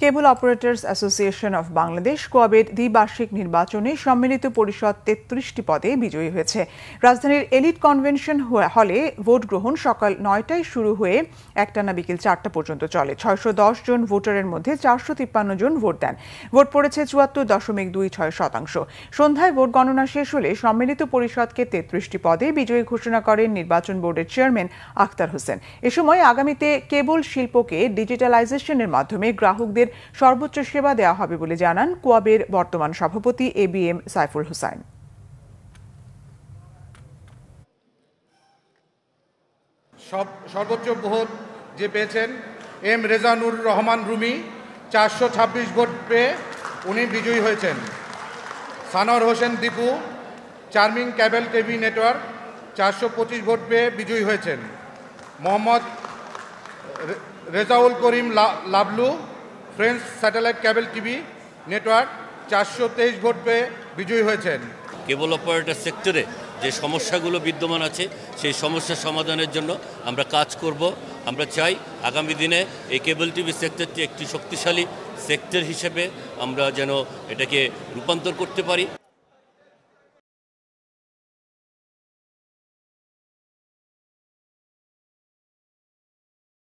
Cable operators association of Bangladesh কোয়াবের দ্বিবার্ষিক নির্বাচনে সম্মিলিত পরিষদ ৩৩টি পদে বিজয়ী হয়েছে। রাজধানীর এলিট কনভেনশন হলে ভোট গ্রহণ সকাল ৯টায় শুরু হয়ে একটানা বিকেল ৪টা পর্যন্ত চলে। ৬১০ জন ভোটারের মধ্যে ৪৫৩ জন ভোট দেন। ভোট পড়েছে ৭৪.26%। সন্ধ্যায় ভোট গণনা শেষ হলে সম্মিলিত পরিষদকে ৩৩টি পদে বিজয়ী ঘোষণা করেন নির্বাচন বোর্ডের চেয়ারম্যান আখতার হোসেন। এ সময় আগামীতে কেবল শিল্পকে ডিজিটালাইজেশনের মাধ্যমে গ্রাহকদের সর্বোচ্চ সেবা দেওয়া হবে বলে জানান কোয়াবের বর্তমান সভাপতি ABM সাইফুল হোসাইন। সর্বোচ্চ ভোট যে পেয়েছেন এম রেজানুর রহমান রুমি 426 ভোট পেয়ে উনি বিজয়ী হয়েছেন। Sanowar Hossain Dipu charming cable TV network 425 vote পেয়ে বিজয়ী হয়েছেন। Mohammad Rezaul Karim Lablu friends satellite cable TV network 423 vote পেয়ে বিজয়ী হয়েছেন। কেবল অপারেটর সেক্টরে যে সমস্যাগুলো বিদ্যমান আছে সেই সমস্যা সমাধানের জন্য আমরা কাজ করব। আমরা চাই আগামী দিনে এই কেবল টিভি সেক্টরটি একটি শক্তিশালী সেক্টর হিসেবে আমরা যেন এটাকে রূপান্তর করতে পারি।